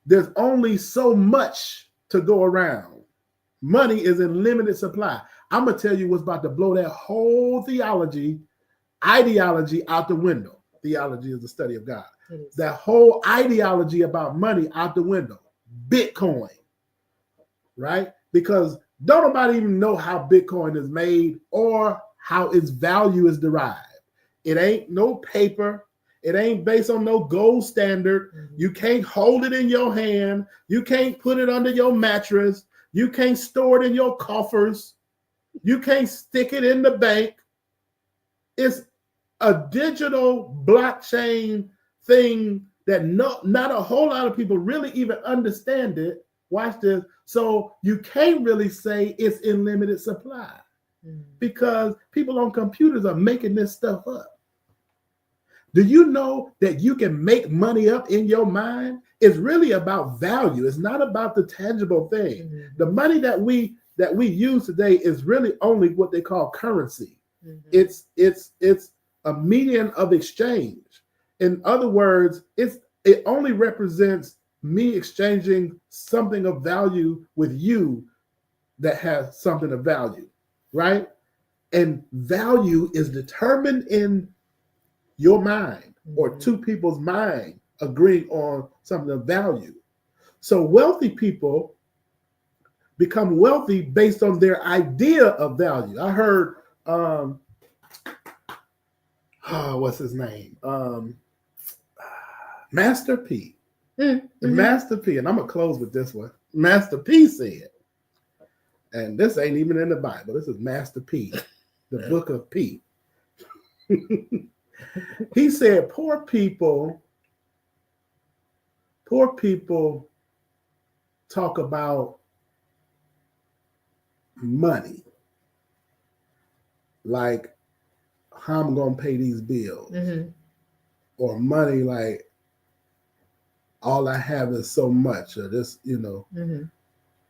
there's only so much to go around. Money is in limited supply. I'm going to tell you what's about to blow that whole ideology out the window. Theology is the study of God. That whole ideology about money out the window. Bitcoin, right? Because don't nobody even know how Bitcoin is made or how its value is derived. It ain't no paper. It ain't based on no gold standard. You can't hold it in your hand. You can't put it under your mattress. You can't store it in your coffers. You can't stick it in the bank. It's a digital blockchain thing that not a whole lot of people really even understand it. Watch this. So you can't really say it's in limited supply because people on computers are making this stuff up. Do you know that you can make money up in your mind? It's really about value. It's not about the tangible thing. The money that we use today is really only what they call currency. It's a medium of exchange. In other words, it only represents me exchanging something of value with you that has something of value, right? And value is determined in your mind or two people's mind agreeing on something of value. So wealthy people become wealthy based on their idea of value. I heard, what's his name? Master P. Master P. And I'm going to close with this one. Master P said, and this ain't even in the Bible. This is Master P, the book of P. He said, poor people talk about money, like how I'm going to pay these bills, or money like all I have is so much, or this,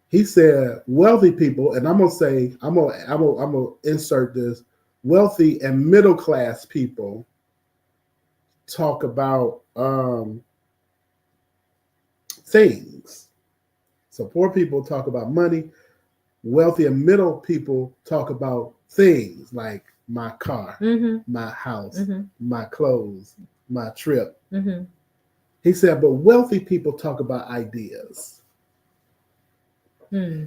He said, wealthy people, and I'm gonna say, I'm gonna insert this. Wealthy and middle class people talk about things. So poor people talk about money. Wealthy and middle people talk about things like my car, my house, my clothes, my trip. He said, but wealthy people talk about ideas.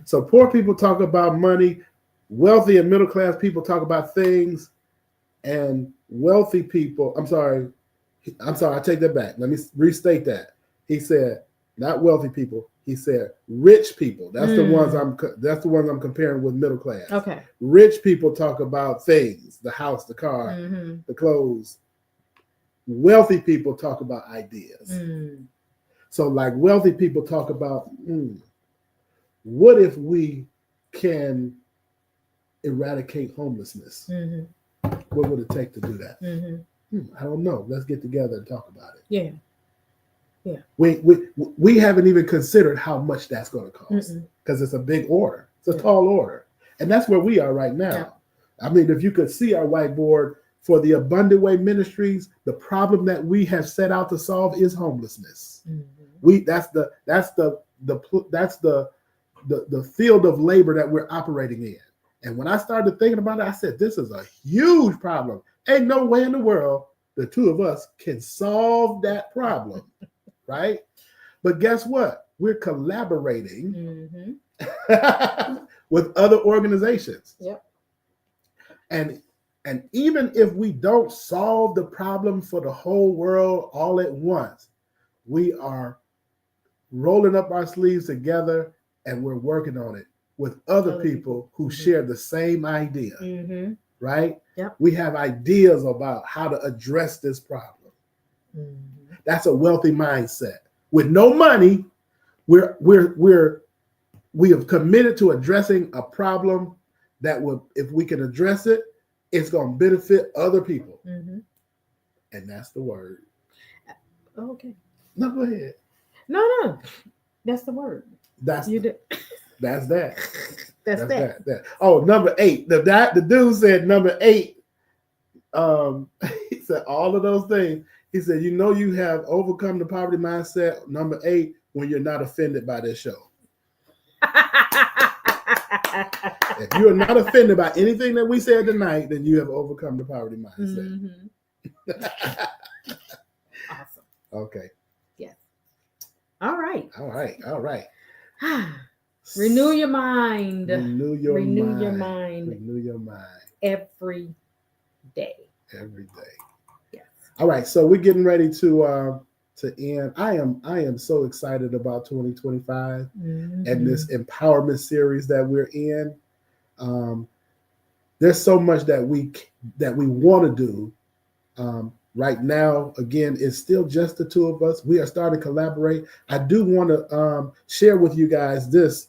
So poor people talk about money. Wealthy and middle class people talk about things. And wealthy people, I'm sorry, I take that back. Let me restate that. He said, not wealthy people. He said rich people. That's the ones I'm comparing with middle class. Okay. Rich people talk about things, the house, the car, the clothes. Wealthy people talk about ideas. So like wealthy people talk about, what if we can eradicate homelessness? What would it take to do that? I don't know. Let's get together and talk about it. Yeah. We haven't even considered how much that's going to cost, because it's a big order. It's a tall order. And that's where we are right now. Yeah. I mean, if you could see our whiteboard for the Abundant Way Ministries, the problem that we have set out to solve is homelessness. That's the field of labor that we're operating in. And when I started thinking about it, I said, this is a huge problem. Ain't no way in the world the two of us can solve that problem, right? But guess what? We're collaborating with other organizations. Yep. And even if we don't solve the problem for the whole world all at once, we are rolling up our sleeves together and we're working on it with other people who share the same idea, right? Yep. We have ideas about how to address this problem. That's a wealthy mindset. With no money, we have committed to addressing a problem that would, if we can address it, it's going to benefit other people. And that's the word. Okay. No, go ahead. No. That's the word. That's that. That's that. Oh, number 8. The dude said number 8. He said all of those things. He said, you have overcome the poverty mindset. Number 8, when you're not offended by this show. If you are not offended by anything that we said tonight, then you have overcome the poverty mindset. Awesome. Okay. Yes. All right. Renew your mind. Renew your mind. Every day. Yes. All right. So we're getting ready to end. I am so excited about 2025 and this empowerment series that we're in. There's so much that we want to do. Right now, again, it's still just the two of us. We are starting to collaborate. I do want to share with you guys this,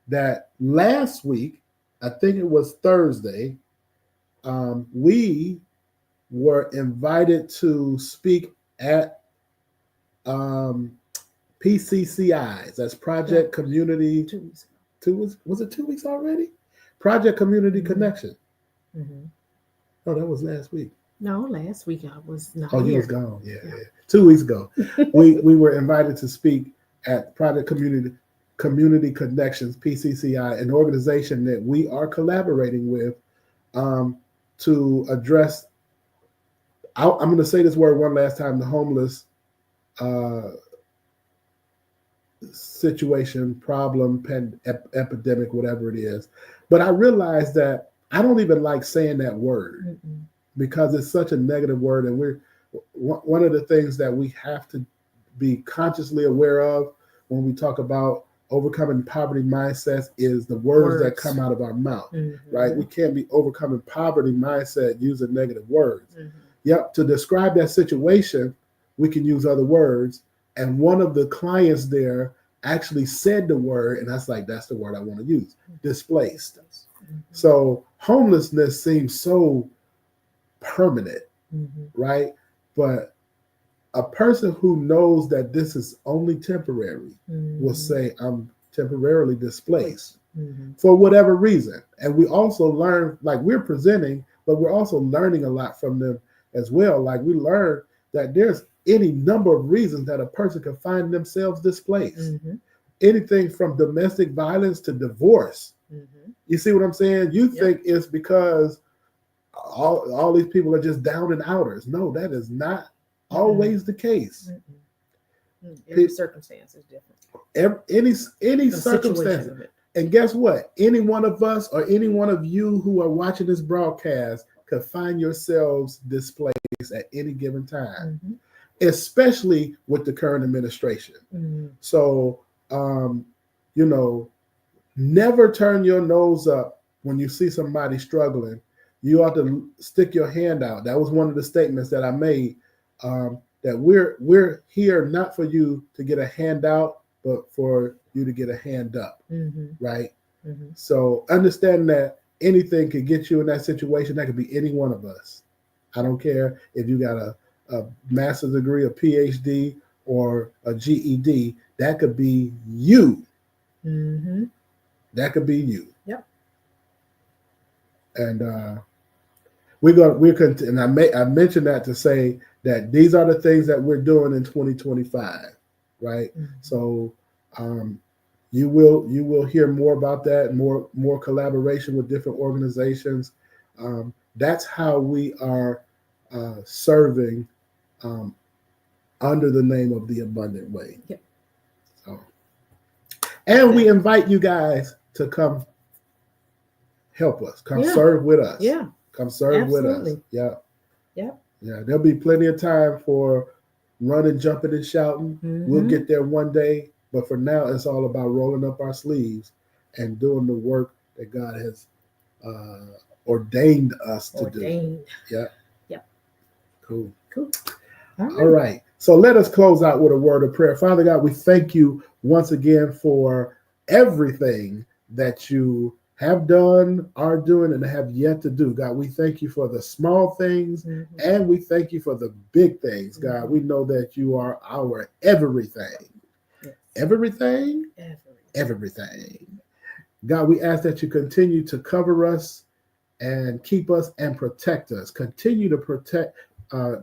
that last week, I think it was Thursday, we were invited to speak at PCCIs. That's Project Community. 2 weeks ago. Was it 2 weeks already? Project Community Connection. Oh, that was last week. No, last week I was not here. Oh, you was gone. Yeah. 2 weeks ago. we were invited to speak at Project Community Connections, PCCI, an organization that we are collaborating with to address, I'm going to say this word one last time, the homeless situation, problem, epidemic, whatever it is. But I realized that I don't even like saying that word because it's such a negative word. And one of the things that we have to be consciously aware of when we talk about overcoming poverty mindsets is the words that come out of our mouth, right? We can't be overcoming poverty mindset using negative words. Yep. To describe that situation, we can use other words. And one of the clients there actually said the word, and that's the word I want to use, displaced. So homelessness seems so permanent, right? But a person who knows that this is only temporary will say, I'm temporarily displaced for whatever reason. And we also learn, like we're presenting, but we're also learning a lot from them as well. Like we learn that there's any number of reasons that a person can find themselves displaced. Anything from domestic violence to divorce. You see what I'm saying? You think it's because all these people are just down and outers. No, that is not always the case. Every circumstance is different. Any circumstance. And guess what? Any one of us or any one of you who are watching this broadcast could find yourselves displaced at any given time, especially with the current administration. So you know, never turn your nose up when you see somebody struggling. You ought to stick your hand out. That was one of the statements that I made. That we're here not for you to get a handout, but for you to get a hand up, right? So understand that anything could get you in that situation. That could be any one of us. I don't care if you got a master's degree, a PhD, or a GED. That could be you. That could be you. Yep. And and I mentioned that to say that these are the things that we're doing in 2025, right? So you will hear more about that, more collaboration with different organizations. That's how we are serving under the name of the Abundant Way. Yep. So, and we invite you guys to come help us, come serve with us. Yeah. Come serve Absolutely. with us. Yeah. Yeah. Yeah. There'll be plenty of time for running, jumping, and shouting. We'll get there one day. But for now, it's all about rolling up our sleeves and doing the work that God has ordained us to do. Yeah. Yeah. Cool. All right. So let us close out with a word of prayer. Father God, we thank you once again for everything that you have done, are doing, and have yet to do. God, we thank you for the small things, and we thank you for the big things. God, we know that you are our everything. Yes. Everything? Everything. God, we ask that you continue to cover us and keep us and protect us. Continue to protect,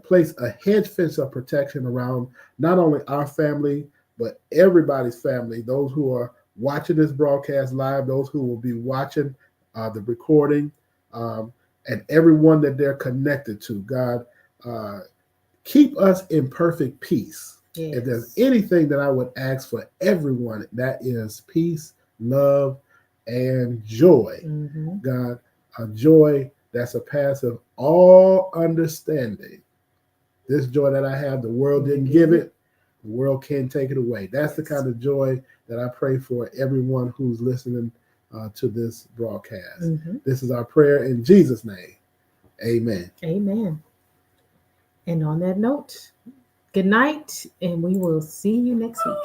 place a hedge fence of protection around not only our family, but everybody's family, those who are watching this broadcast live, those who will be watching the recording, and everyone that they're connected to. God, keep us in perfect peace. Yes. If there's anything that I would ask for everyone, that is peace, love, and joy. God, a joy that surpasses all understanding. This joy that I have, the world didn't give it. The world can't take it away. That's the kind of joy that I pray for everyone who's listening to this broadcast. This is our prayer in Jesus' name. Amen. Amen. And on that note, good night, and we will see you next week.